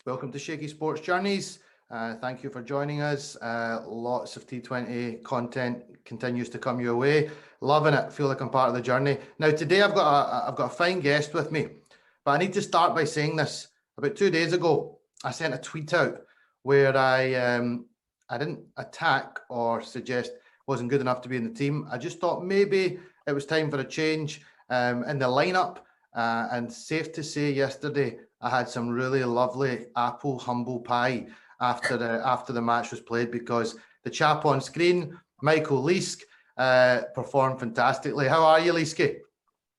Welcome to Shaky Sports Journeys. Thank you for joining us. Lots of T20 content continues to come your way. Loving it. Feel like I'm part of the journey. Now today I've got a fine guest with me, but I need to start by saying this. About 2 days ago, I sent a tweet out where I didn't attack or suggest wasn't good enough to be in the team. I just thought maybe it was time for a change in the lineup. And safe to say, yesterday I had some really lovely apple humble pie after the match was played, because the chap on screen, Michael Leask, performed fantastically. How are you, Leasky?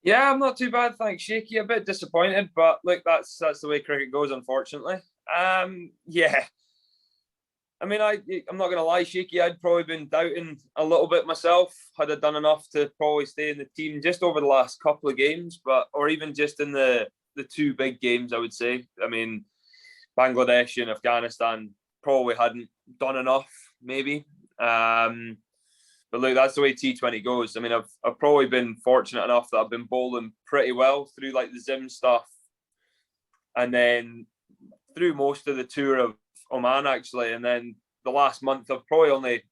Yeah, I'm not too bad, thanks, Shaky. A bit disappointed, but look, that's the way cricket goes, unfortunately. Yeah. I mean, I'm not going to lie, Shaky, I'd probably been doubting a little bit myself. Had I done enough to probably stay in the team just over the last couple of games, or even just in the two big games, I would say. I mean, Bangladesh and Afghanistan probably hadn't done enough, maybe. But look, that's the way T20 goes. I mean, I've probably been fortunate enough that I've been bowling pretty well through like the Zim stuff, and then through most of the tour of Oman, actually. And then the last month, I've probably only,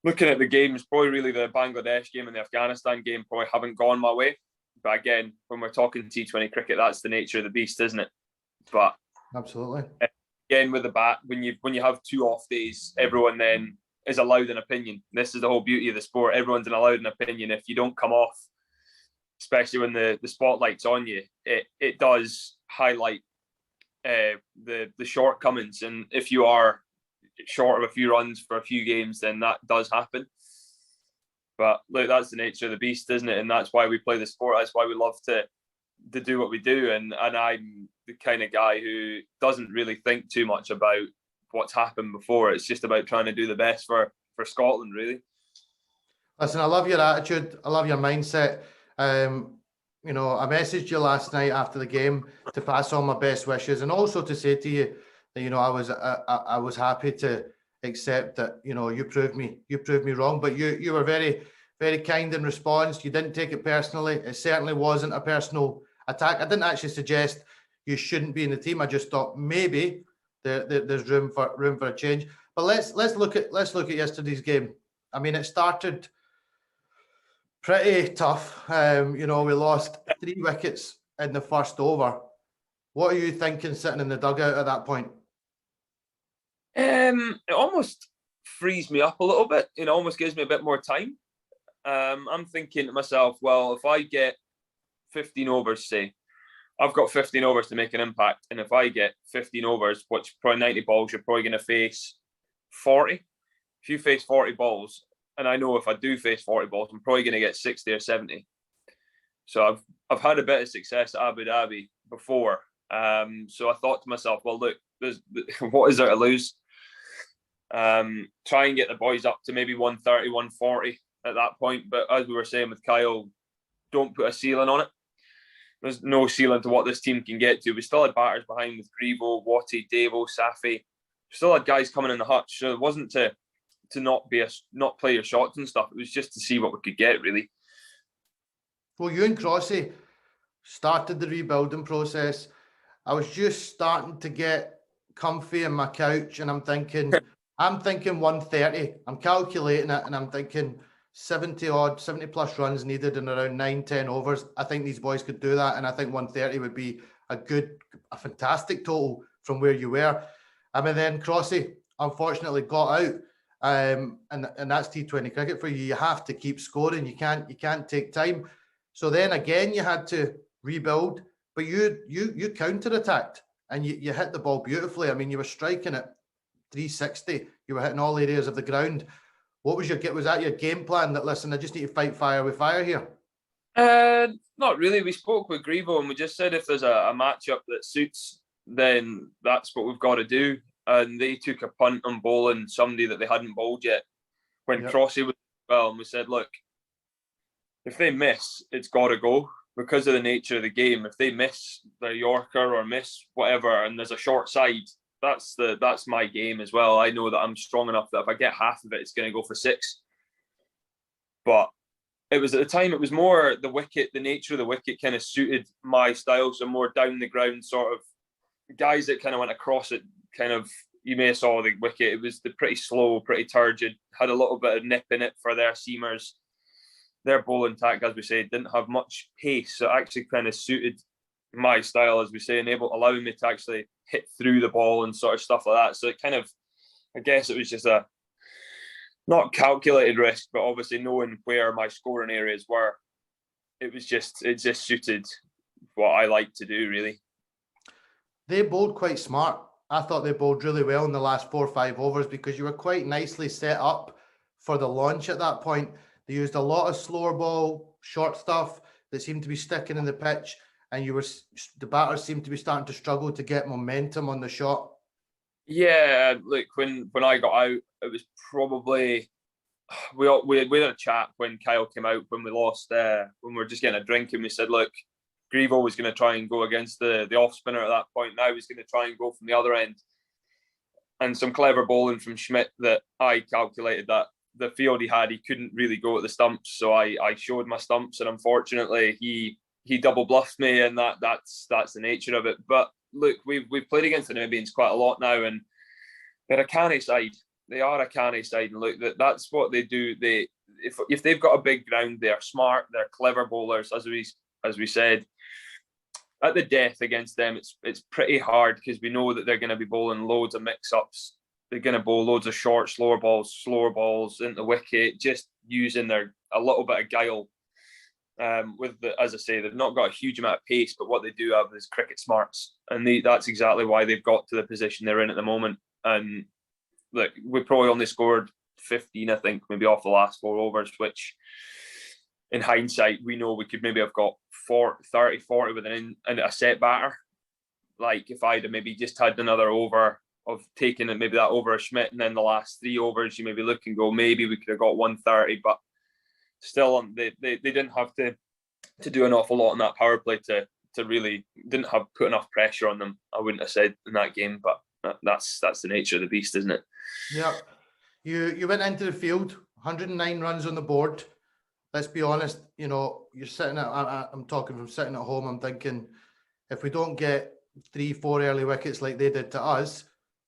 looking at the games, probably really the Bangladesh game and the Afghanistan game probably haven't gone my way. But again, when we're talking T20 cricket, that's the nature of the beast, isn't it? But absolutely. Again, with the bat, when you have 2 off days, everyone then is allowed an opinion. This is the whole beauty of the sport. Everyone's allowed an opinion. If you don't come off, especially when the spotlight's on you, it does highlight the shortcomings. And if you are short of a few runs for a few games, then that does happen. But look, that's the nature of the beast, isn't it? And that's why we play the sport. That's why we love to do what we do. And I'm the kind of guy who doesn't really think too much about what's happened before. It's just about trying to do the best for Scotland, really. Listen, I love your attitude. I love your mindset. You know, I messaged you last night after the game to pass on my best wishes, and also to say to you that, you know, I was happy to accept that, you know, you proved me wrong, but you were very, very kind in response. You didn't take it personally. It certainly wasn't a personal attack. I didn't actually suggest you shouldn't be in the team. I just thought maybe there's room for a change. But let's look at yesterday's game. I mean, it started pretty tough. You know, we lost 3 wickets in the first over. What are you thinking sitting in the dugout at that point? It almost frees me up a little bit. It almost gives me a bit more time. I'm thinking to myself, well, if I get 15 overs, say, I've got 15 overs to make an impact. And if I get 15 overs, which probably 90 balls, you're probably going to face 40. If you face 40 balls, and I know if I do face 40 balls, I'm probably going to get 60 or 70. So I've had a bit of success at Abu Dhabi before. So I thought to myself, well, look, what is there to lose? Try and get the boys up to maybe 130, 140 at that point. But as we were saying with Kyle, don't put a ceiling on it. There's no ceiling to what this team can get to. We still had batters behind with Grievo, Watty, Devo, Safi. We still had guys coming in the hutch. So it wasn't to not play your shots and stuff. It was just to see what we could get, really. Well, you and Crossy started the rebuilding process. I was just starting to get comfy in my couch, and I'm thinking 130. I'm calculating it, and I'm thinking 70 plus runs needed in around 9-10 overs. I think these boys could do that, and I think 130 would be a fantastic total from where you were. I mean, then Crossy unfortunately got out, and that's T20 cricket for you. You have to keep scoring. You can't take time. So then again, you had to rebuild, but you counter-attacked and you hit the ball beautifully. I mean, you were striking at 360. You were hitting all areas of the ground. What was that your game plan that, listen, I just need to fight fire with fire here? Not really. We spoke with Grievo and we just said if there's a matchup that suits, then that's what we've got to do. And they took a punt on bowling somebody that they hadn't bowled yet when Crossy was well. And we said, look, if they miss, it's got to go because of the nature of the game. If they miss their Yorker or miss whatever and there's a short side, that's my game as well. I know that I'm strong enough that if I get half of it, it's going to go for 6. But it was at the time, it was more the wicket, the nature of the wicket kind of suited my style. So more down the ground sort of guys that kind of went across it, kind of, you may have saw the wicket. It was pretty slow, pretty turgid, had a little bit of nip in it for their seamers. Their bowling tack, as we say, didn't have much pace, so it actually kind of suited my style, as we say, and allowing me to actually hit through the ball and sort of stuff like that. So it kind of, I guess it was just a not calculated risk, but obviously knowing where my scoring areas were, it just suited what I like to do, really. They bowled quite smart. I thought they bowled really well in the last 4 or 5 overs because you were quite nicely set up for the launch at that point. They used a lot of slower ball, short stuff that seemed to be sticking in the pitch, and the batters seemed to be starting to struggle to get momentum on the shot. Yeah, look, when I got out, it was probably we had a chat when Kyle came out, when we lost, when we were just getting a drink, and we said, look, Grievo was going to try and go against the off spinner at that point. Now he's going to try and go from the other end, and some clever bowling from Schmidt that I calculated that the field he had, he couldn't really go at the stumps, so I showed my stumps, and unfortunately he double bluffed me, and that's the nature of it. But look, we've played against the Namibians quite a lot now, and they're a canny side. They are a canny side, and look, that's what they do. If they've got a big ground, they're smart, they're clever bowlers, as we said. At the death against them, it's pretty hard because we know that they're going to be bowling loads of mix-ups. They're going to bowl loads of short, slower balls into wicket, just using a little bit of guile. As I say, they've not got a huge amount of pace, but what they do have is cricket smarts, and that's exactly why they've got to the position they're in at the moment. And look, we probably only scored 15, I think, maybe off the last 4 overs, which in hindsight, we know we could maybe have got 30, 40 with a set batter. Like if I'd have maybe just had another over of taking it, maybe that over a Schmidt, and then the last 3 overs, you maybe look and go, maybe we could have got 130, but still, they didn't have to do an awful lot in that power play to really didn't have put enough pressure on them. I wouldn't have said in that game, but that's the nature of the beast, isn't it? Yeah, you went into the field, 109 runs on the board. Let's be honest, you're sitting I'm talking from sitting at home. I'm thinking, if we don't get 3, 4 early wickets like they did to us,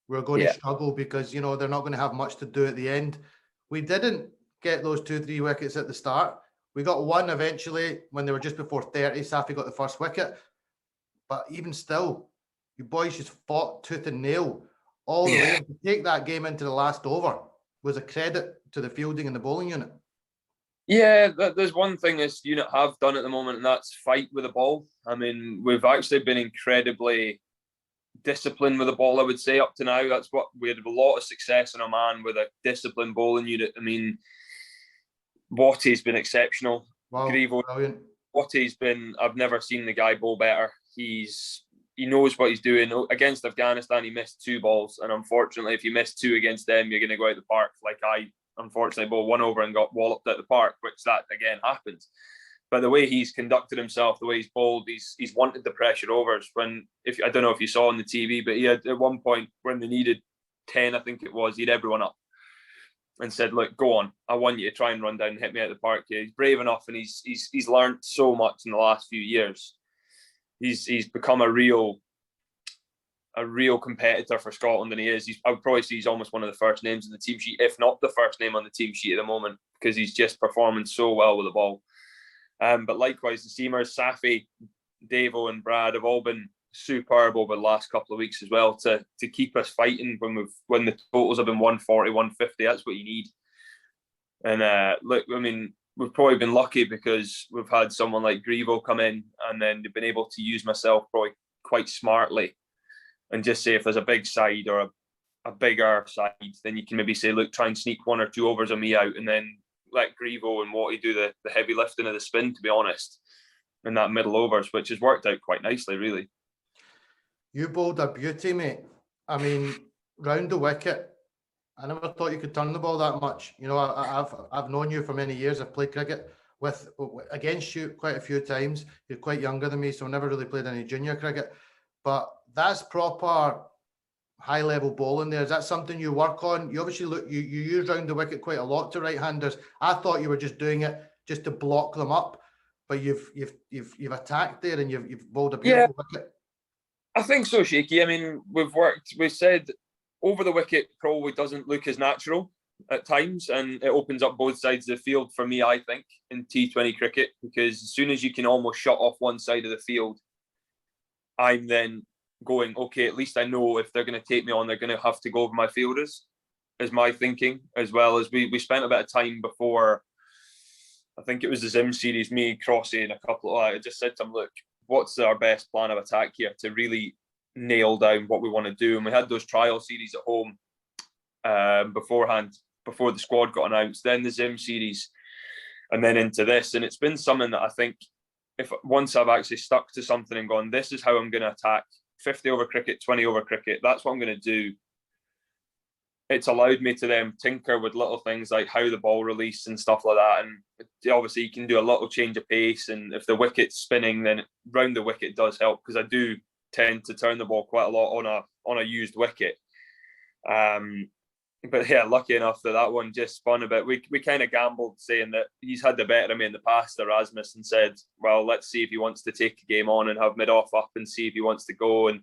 we're going to struggle because they're not going to have much to do at the end. We didn't get those 2, 3 wickets at the start. We got one eventually when they were just before 30. Safi got the first wicket, but even still, you boys just fought tooth and nail all the way. And to take that game into the last over was a credit to the fielding and the bowling unit. Yeah, there's one thing this unit have done at the moment, and that's fight with the ball. I mean, we've actually been incredibly disciplined with the ball, I would say, up to now. That's what we had a lot of success in Oman with a disciplined bowling unit. I mean, Watty's been exceptional. Wow, Grievo, brilliant. Watty's been, I've never seen the guy bowl better. He knows what he's doing. Against Afghanistan, he missed 2 balls, and unfortunately, if you miss 2 against them, you're going to go out the park. Like I unfortunately bowled 1 over and got walloped at the park, which that again happens. But the way he's conducted himself, the way he's bowled, he's wanted the pressure overs. I don't know if you saw on the TV, but he had at one point when they needed 10, I think it was, he'd everyone up and said, "Look, go on. I want you to try and run down and hit me at the park." Yeah, he's brave enough, and he's learned so much in the last few years. He's become a real competitor for Scotland, and he is. I would probably say he's almost one of the first names in the team sheet, if not the first name on the team sheet at the moment, because he's just performing so well with the ball. But likewise, the seamers, Safi, Davo, and Brad have all been superb over the last couple of weeks as well to keep us fighting when the totals have been 140, 150. That's what you need. And look, I mean, we've probably been lucky because we've had someone like Grievo come in, and then they've been able to use myself probably quite smartly. And just say if there's a big side or a bigger side, then you can maybe say, look, try and sneak 1 or 2 overs of me out, and then let Grievo and Watty do the heavy lifting of the spin, to be honest, in that middle overs, which has worked out quite nicely, really. You bowled a beauty, mate. I mean, round the wicket, I never thought you could turn the ball that much. I've known you for many years. I've played cricket against you quite a few times. You're quite younger than me, so I never really played any junior cricket. But that's proper high-level bowling there. Is that something you work on? You obviously you use round the wicket quite a lot to right-handers. I thought you were just doing it just to block them up, but you've attacked there and you've bowled a beautiful wicket. I think so, Shaky. I mean, we've said over the wicket probably doesn't look as natural at times, and it opens up both sides of the field for me, I think, in T20 cricket, because as soon as you can almost shut off one side of the field, I'm then going, okay, at least I know if they're going to take me on, they're going to have to go over my fielders, is my thinking, as well as we spent a bit of time before, I think it was the Zim series, me, Crossy, and a couple of, I just said to him, look, what's our best plan of attack here to really nail down what we want to do? And we had those trial series at home beforehand, before the squad got announced, then the Zim series, and then into this. And it's been something that I think, if once I've actually stuck to something and gone, this is how I'm going to attack 50 over cricket, 20 over cricket, that's what I'm going to do. It's allowed me to then tinker with little things like how the ball release and stuff like that. And obviously you can do a little change of pace. And if the wicket's spinning, then round the wicket does help, because I do tend to turn the ball quite a lot on a used wicket. But yeah, lucky enough that one just spun a bit. We kind of gambled saying that he's had the better of me in the past, Erasmus, and said, well, let's see if he wants to take a game on and have mid-off up and see if he wants to go. And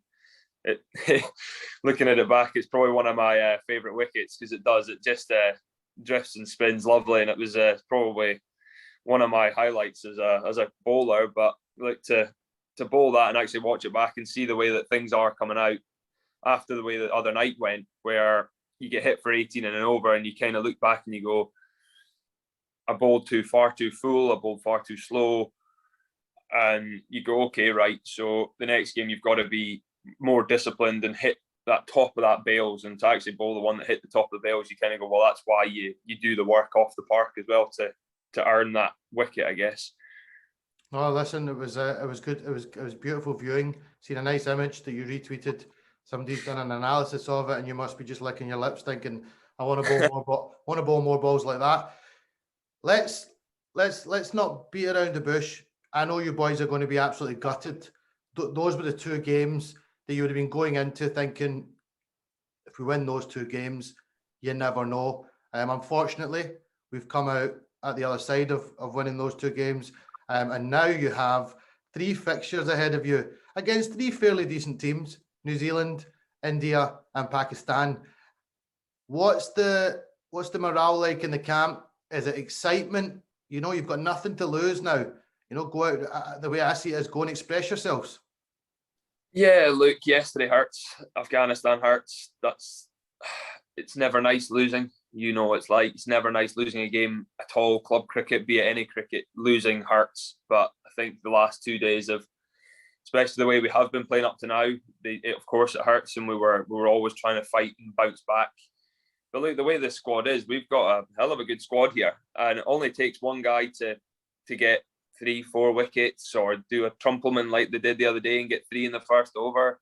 looking at it back, it's probably one of my favourite wickets, because it just drifts and spins lovely, and it was probably one of my highlights as a bowler. But like to bowl that and actually watch it back and see the way that things are coming out after the way that other night went, where you get hit for 18 and an over, and you kind of look back and you go, I bowled far too full, I bowled far too slow, and you go, okay, right, so the next game you've got to be more disciplined and hit that top of that bails, and to actually bowl the one that hit the top of the bails, you kind of go, well, that's why you do the work off the park as well to earn that wicket, I guess. Oh, listen, it was good. It was beautiful viewing. Seen a nice image that you retweeted. Somebody's done an analysis of it, and you must be just licking your lips, thinking, "I want to bowl more balls like that." Let's not beat around the bush. I know you boys are going to be absolutely gutted. Those were the two games that you would have been going into thinking, if we win those two games, you never know. Unfortunately, we've come out at the other side of winning those two games, and now you have 3 fixtures ahead of you against 3 fairly decent teams: New Zealand, India, and Pakistan. What's the morale like in the camp? Is it excitement? You know, you've got nothing to lose now. You know, go out, the way I see it is, go and express yourselves. Yeah, look, yesterday hurts. Afghanistan hurts. It's never nice losing. You know what it's like. It's never nice losing a game at all. Club cricket, be it any cricket, losing hurts. But I think the last 2 days of, especially the way we have been playing up to now, of course it hurts, and we were always trying to fight and bounce back. But look, the way this squad is, we've got a hell of a good squad here, and it only takes one guy to get 3-4 wickets, or do a Trumpelman like they did the other day and get 3 in the first over.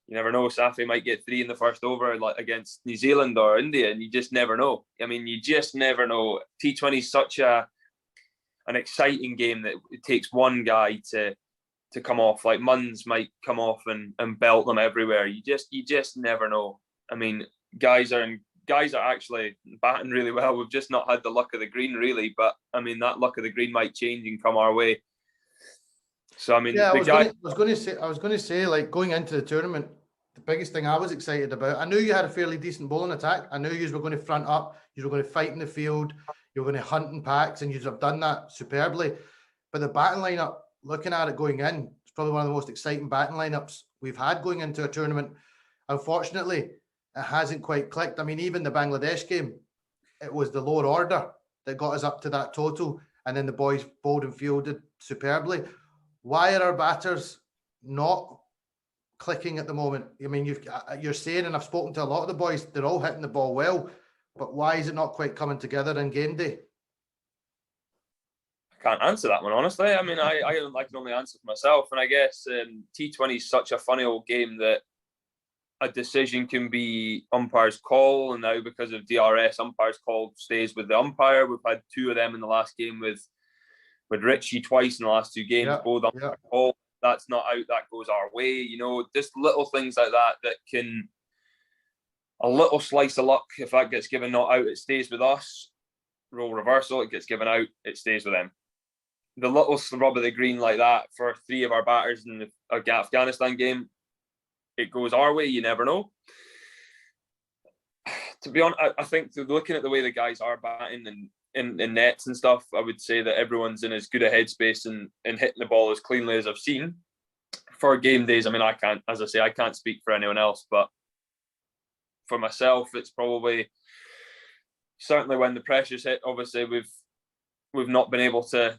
You never know. Safi might get 3 in the first over, like against New Zealand or India, and you just never know. I mean, you just never know. T20 is such an exciting game that it takes one guy to come off. Like Munns might come off and belt them everywhere. You just never know. I mean, guys are actually batting really well. We've just not had the luck of the green, really. But I mean, that luck of the green might change and come our way. So I mean, yeah, I was going to say, like, going into the tournament, the biggest thing I was excited about, I knew you had a fairly decent bowling attack. I knew you were going to front up, you were going to fight in the field, you were going to hunt in packs, and you have done that superbly. But the batting lineup, looking at it going in, it's probably one of the most exciting batting lineups we've had going into a tournament. Unfortunately, it hasn't quite clicked. I mean, even the Bangladesh game, it was the lower order that got us up to that total, and then the boys bowled and fielded superbly. Why are our batters not clicking at the moment? I mean, you're saying, and I've spoken to a lot of the boys, they're all hitting the ball well, but why is it not quite coming together in game day? I can't answer that one, honestly. I mean, I can only answer for myself, and I guess T20 is such a funny old game that a decision can be umpire's call, and now because of DRS, umpire's call stays with the umpire. We've had 2 of them in the last game with Richie twice in the last 2 games, both umpire call. That's not out, that goes our way. You know, just little things like that can, a little slice of luck, if that gets given not out, it stays with us. Role reversal, it gets given out, it stays with them. The little rub of the green like that for 3 of our batters in the Afghanistan game, it goes our way. You never know. To be honest, I think looking at the way the guys are batting and in nets and stuff, I would say that everyone's in as good a headspace and hitting the ball as cleanly as I've seen for game days. I mean, I can't, as I say, I can't speak for anyone else, but for myself, it's probably certainly when the pressure's hit. Obviously, we've not been able to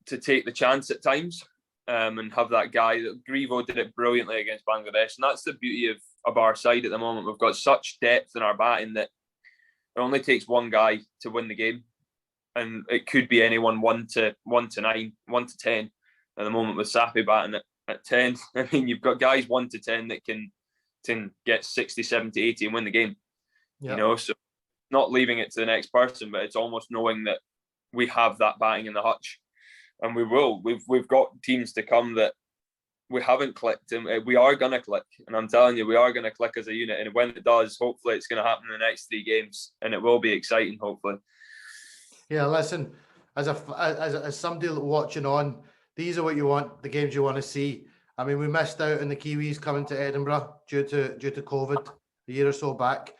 take the chance at times, and have that guy. Grivo did it brilliantly against Bangladesh, and that's the beauty of our side at the moment. We've got such depth in our batting that it only takes one guy to win the game, and it could be anyone 1 to 9, 1 to 10. At the moment with Sapi batting at 10, I mean, you've got guys 1 to 10 that can get 60, 70, 80 and win the game. Yep. You know, so not leaving it to the next person, but it's almost knowing that we have that batting in the hutch, and we will. We've got teams to come that we haven't clicked, and we are going to click. And I'm telling you, we are going to click as a unit. And when it does, hopefully it's going to happen in the next 3 games, and it will be exciting, hopefully. Yeah, listen, as somebody watching on, these are what you want, the games you want to see. I mean, we missed out on the Kiwis coming to Edinburgh due to COVID a year or so back.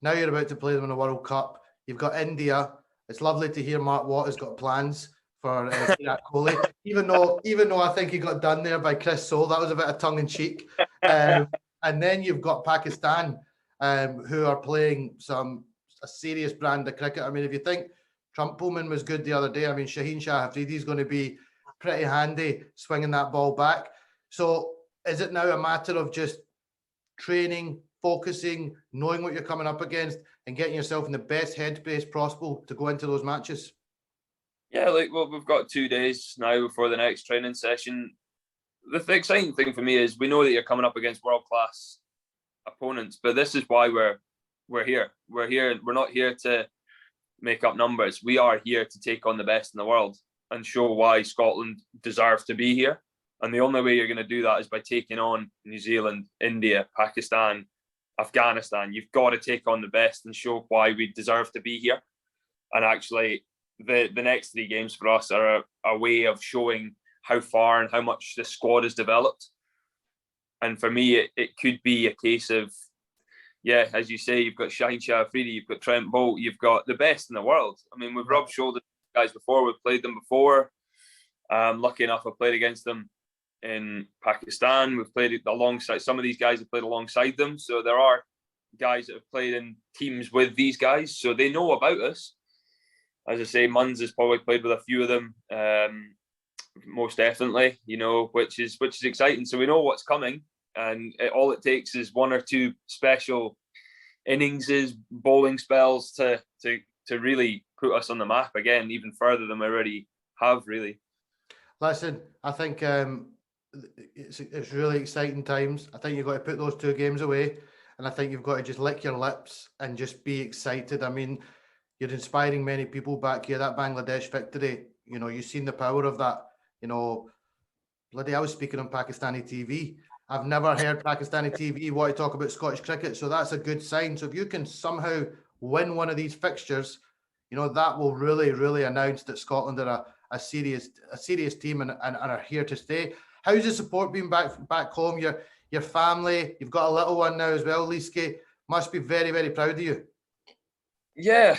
Now you're about to play them in the World Cup. You've got India. It's lovely to hear Mark Watt has got plans for Virat Kohli, even though I think he got done there by Chris Soule. That was a bit of tongue in cheek. And then you've got Pakistan, who are playing a serious brand of cricket. I mean, if you think Trump Pullman was good the other day, I mean, Shaheen Shah Afridi is going to be pretty handy swinging that ball back. So is it now a matter of just training, focusing, knowing what you're coming up against, and getting yourself in the best headspace possible to go into those matches? Yeah, we've got 2 days now before the next training session. The exciting thing for me is we know that you're coming up against world-class opponents, but this is why we're here. We're here. We're not here to make up numbers. We are here to take on the best in the world and show why Scotland deserves to be here. And the only way you're going to do that is by taking on New Zealand, India, Pakistan, Afghanistan. You've got to take on the best and show why we deserve to be here. And actually, the next 3 games for us are a way of showing how far and how much the squad has developed. And for me, it could be a case of, yeah, as you say, you've got Shaheen Shah Afridi, you've got Trent Bolt, you've got the best in the world. I mean, we've rubbed shoulders with guys before, we've played them before. Lucky enough, I played against them in Pakistan. We've played alongside, some of these guys have played alongside them. So there are guys that have played in teams with these guys, so they know about us. As I say, Munns has probably played with a few of them, most definitely, you know, which is exciting. So we know what's coming, and all it takes is 1 or 2 special innings, bowling spells to really put us on the map again, even further than we already have, really. Listen, I think it's really exciting times. I think you've got to put those 2 games away, and I think you've got to just lick your lips and just be excited. I mean, you're inspiring many people back here. That Bangladesh victory, you know, you've seen the power of that. You know, bloody, I was speaking on Pakistani TV. I've never heard Pakistani TV want to talk about Scottish cricket, so that's a good sign. So if you can somehow win one of these fixtures, you know, that will really, really announce that Scotland are a serious team and are here to stay. How's the support been back home? Your family, you've got a little one now as well, Leasky, must be very, very proud of you. Yeah,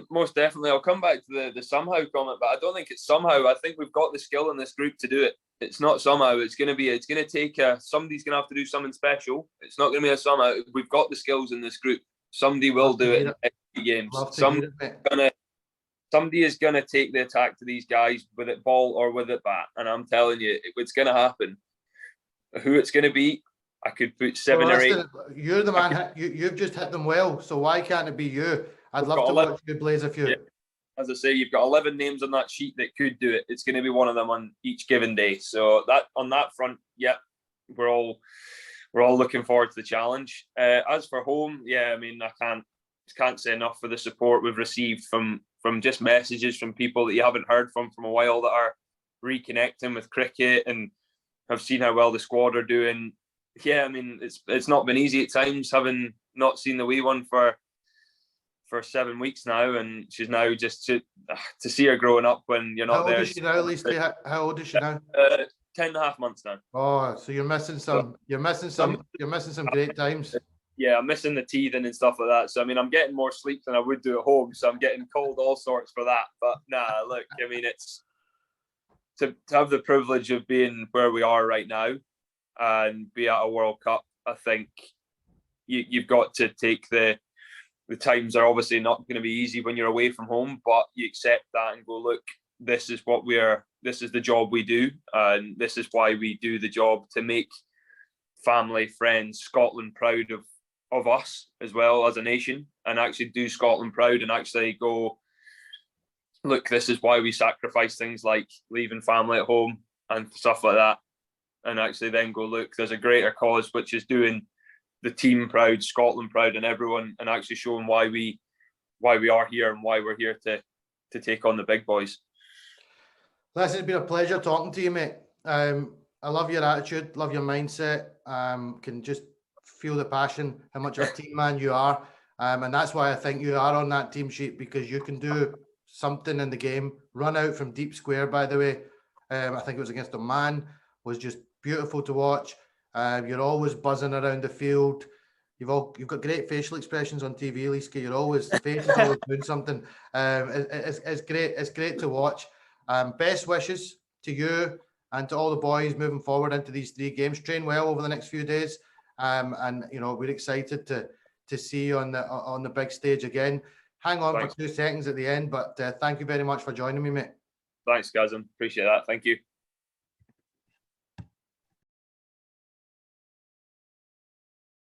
most definitely. I'll come back to the somehow comment, but I don't think it's somehow. I think we've got the skill in this group to do it. It's not somehow. It's going to take somebody's going to have to do something special. It's not going to be a somehow. We've got the skills in this group. Somebody will do it in the next games. Somebody is going to take the attack to these guys with it ball or with it bat. And I'm telling you, it's going to happen. Who it's going to be, I could put 7 or 8. You're the man. You've just hit them well. So why can't it be you? I'd love to watch you blaze a few. Yeah. As I say, you've got 11 names on that sheet that could do it. It's going to be one of them on each given day. So that on that front, yeah, we're all looking forward to the challenge. As for home, yeah, I mean, I can't say enough for the support we've received from just messages from people that you haven't heard from a while that are reconnecting with cricket and have seen how well the squad are doing. Yeah, I mean, it's not been easy at times, having not seen the wee one for 7 weeks now, and she's now just to see her growing up when you're not there. How old is she now, Leasky? How old is she now? 10.5 months now. Oh, so you're missing some. You're missing some great times. Yeah, I'm missing the teething and stuff like that. So I mean, I'm getting more sleep than I would do at home. So I'm getting called all sorts for that. But nah, look, I mean, it's to have the privilege of being where we are right now and be at a World Cup. I think you've got to take the times are obviously not going to be easy when you're away from home, but you accept that and go, look, this is the job we do, and this is why we do the job, to make family, friends, Scotland proud of us as well as a nation, and actually do Scotland proud, and actually go, look, this is why we sacrifice things like leaving family at home and stuff like that, and actually then go, look, there's a greater cause, which is doing the team proud, Scotland proud, and everyone, and actually showing why we are here and why we're here to take on the big boys. Listen, it's been a pleasure talking to you, mate. I love your attitude, love your mindset. Can just feel the passion, how much of a team man you are. And that's why I think you are on that team sheet, because you can do something in the game. Run out from deep square, by the way. I think it was against Oman, was just beautiful to watch. You're always buzzing around the field. You've got great facial expressions on TV, Leasky. The face is always doing something. It's great. It's great to watch. Best wishes to you and to all the boys moving forward into these 3 games. Train well over the next few days, and we're excited to see you on the big stage again. Hang on. Thanks. For 2 seconds at the end, but thank you very much for joining me, mate. Thanks, guys. Appreciate that. Thank you.